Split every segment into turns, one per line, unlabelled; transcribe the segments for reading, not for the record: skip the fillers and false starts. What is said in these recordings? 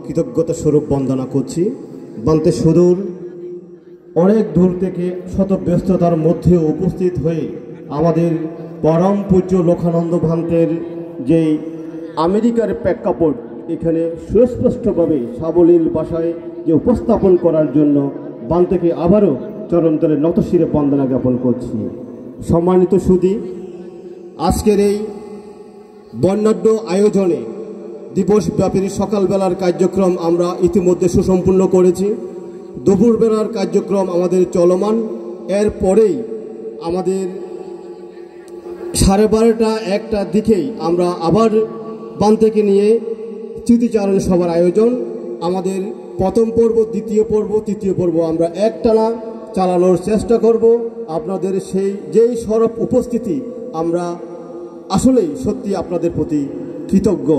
কৃতজ্ঞতা স্বরূপ বন্দনা করছি। বান্তে সুদূর অনেক দূর থেকে শত ব্যস্ততার মধ্যেও উপস্থিত হয়ে আমাদের পরম পূজ্য লোকানন্দ ভান্তের যেই আমেরিকার প্রেক্ষাপট এখানে সুস্পষ্টভাবে সাবলীল ভাষায় যে উপস্থাপন করার জন্য বান্তেকে আবারও চরণতলে নতশিরে বন্দনা জ্ঞাপন করছি। সম্মানিত সুধী, আজকের এই বর্ণাঢ্য আয়োজনে দিবসব্যাপী সকালবেলার কার্যক্রম আমরা ইতিমধ্যে সুসম্পূর্ণ করেছি। দুপুরবেলার কার্যক্রম আমাদের চলমান। এরপরেই আমাদের 12:30-1টার দিকেই আমরা আবার বান্তেকে নিয়ে স্মৃতিচারণ সভার আয়োজন। আমাদের প্রথম পর্ব, দ্বিতীয় পর্ব, তৃতীয় পর্ব আমরা একটানা চালানোর চেষ্টা করব। আপনাদের যেই সরব উপস্থিতি আমরা আসলেই সত্যি আপনাদের প্রতি কৃতজ্ঞ।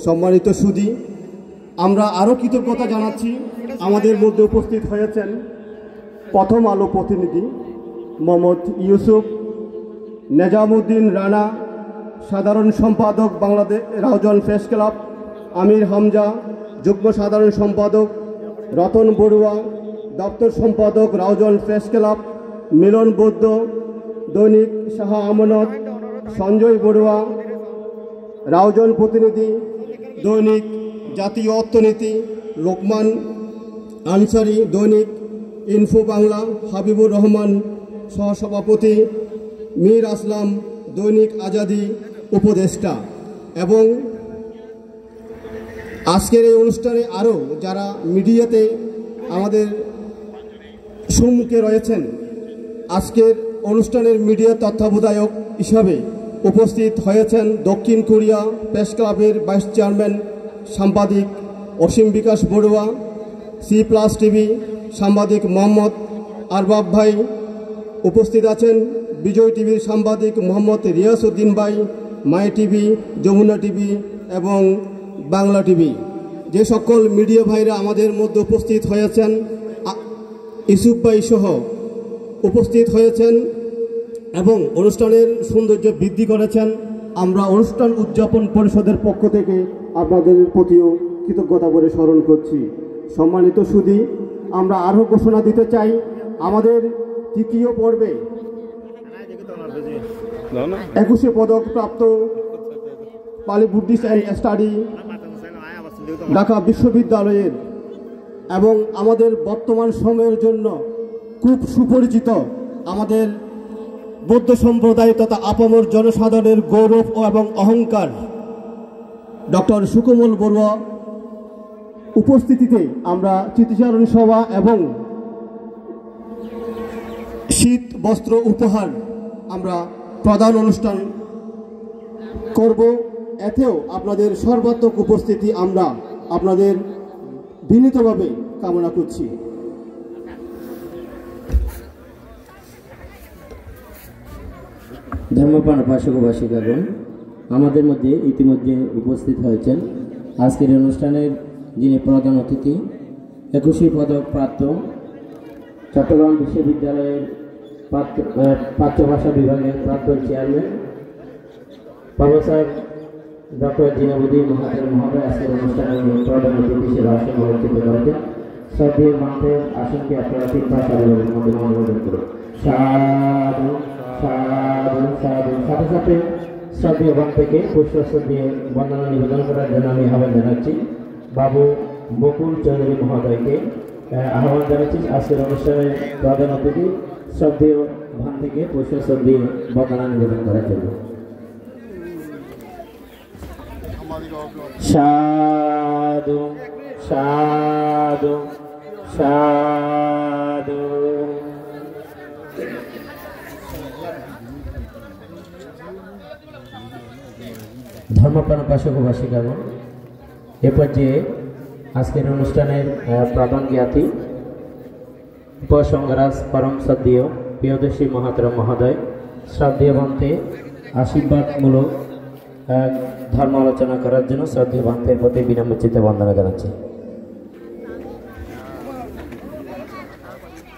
সম্মানিত সুধী, আমরা আরও কৃতজ্ঞতা জানাচ্ছি। আমাদের মধ্যে উপস্থিত হয়েছেন প্রথম আলো প্রতিনিধি মোহাম্মদ ইউসুফ, নেজামুদ্দিন রানা, সাধারণ সম্পাদক বাংলাদেশ রাউজান প্রেস ক্লাব, আমির হামজা, যুগ্ম সাধারণ সম্পাদক রতন বড়ুয়া, দপ্তর সম্পাদক রাউজান প্রেস ক্লাব, মিলন বৌদ্ধ, দৈনিক শাহ আমানত, সঞ্জয় বড়ুয়া, রাউজান প্রতিনিধি, দৈনিক জাতীয় অর্থনীতি, লোকমান আনসারি, দৈনিক ইনফো বাংলা, হাবিবুর রহমান সহসভাপতি, মীর আসলাম, দৈনিক আজাদি উপদেষ্টা। এবং আজকের এই অনুষ্ঠানে আরও যারা মিডিয়াতে আমাদের সম্মুখে রয়েছেন, আজকের অনুষ্ঠানের মিডিয়া তত্ত্বাবধায়ক হিসাবে উপস্থিত হয়েছেন দক্ষিণ কোরিয়া প্রেস ক্লাবের ভাইস চেয়ারম্যান সাংবাদিক অসীম বিকাশ বড়ুয়া, C+ টিভি সাংবাদিক মোহাম্মদ আরবাব ভাই, উপস্থিত আছেন বিজয় টিভির সাংবাদিক মোহাম্মদ রিয়াসউদ্দিন ভাই, মাই টিভি, যমুনা টিভি এবং বাংলা টিভি। যে সকল মিডিয়া ভাইরা আমাদের মধ্যে উপস্থিত হয়েছেন, ইউসুফ ভাই সহ উপস্থিত হয়েছেন এবং অনুষ্ঠানের সৌন্দর্য বৃদ্ধি করেছেন। আমরা অনুষ্ঠান উদযাপন পরিষদের পক্ষ থেকে আপনাদের প্রতিও কৃতজ্ঞতা বলে স্মরণ করছি। সম্মানিত সুধী, আমরা আরও ঘোষণা দিতে চাই, আমাদের তৃতীয় পর্বে 21 পদক প্রাপ্ত পালি বুদ্ধিস্ট অ্যান্ড স্টাডি ঢাকা বিশ্ববিদ্যালয়ের এবং আমাদের বর্তমান সময়ের জন্য খুব সুপরিচিত আমাদের বৌদ্ধ সম্প্রদায় তথা আপামর জনসাধারণের গৌরব এবং অহংকার ডক্টর সুকোমল বড়ুয়া উপস্থিতিতে আমরা স্মৃতিচারণ সভা এবং শীত বস্ত্র উপহার আমরা প্রধান অনুষ্ঠান করব। এতেও আপনাদের সর্বাত্মক উপস্থিতি আমরা আপনাদের বিনীতভাবে কামনা করছি।
ধর্মপ্রাণ উপাসক উপাসিকাগণ, আমাদের মধ্যে ইতিমধ্যে উপস্থিত হয়েছেন আজকের অনুষ্ঠানের যিনি প্রধান অতিথি, 21 পদক প্রাপ্ত চট্টগ্রাম বিশ্ববিদ্যালয়ের প্রাচ্যভাষা বিভাগের প্রাক্তন চেয়ারম্যান প্রফেসর ডক্টর জিনাবুদ্দিন মহোদয় আজকের অনুষ্ঠানের প্রধান অতিথি হিসেবে আসন অলঙ্কৃত করেছেন। শ্রদ্ধেয় মান্থের আসনকে আপনারা 3 সারিবদ্ধের মধ্যে অনুমোদন করুন। সাধু সাধু সাধু। সাথে সাথে শ্রদ্ধেয় বান থেকে পুষ্পস্তর দিয়ে বন্দনা নিবেদন করার জন্য আমি আহ্বান জানাচ্ছি বাবু বকুল চৌধুরী মহোদয়কে আহ্বান জানাচ্ছি আজকের অনুষ্ঠানের প্রধান অতিথি শ্রদ্ধেয় ভান থেকে পুষ্পস্তর দিয়ে বন্দনা নিবেদন করার জন্য। সাধু সাধু সাধু। ধর্মপ্রাণ উপাসক উপাসিকাগণ, এ পর্যায়ে আজকের অনুষ্ঠানের প্রধান জ্ঞাতি উপসংঘরাজ পরম শ্রদ্ধেয় প্রিয়দর্শী মহাতর মহোদয় শ্রদ্ধেয় ভান্তে আশীর্বাদমূলক ধর্ম আলোচনা করার জন্য শ্রদ্ধেয় ভান্তের প্রতি বিনম্র চিত্তে বন্দনা জানাচ্ছি।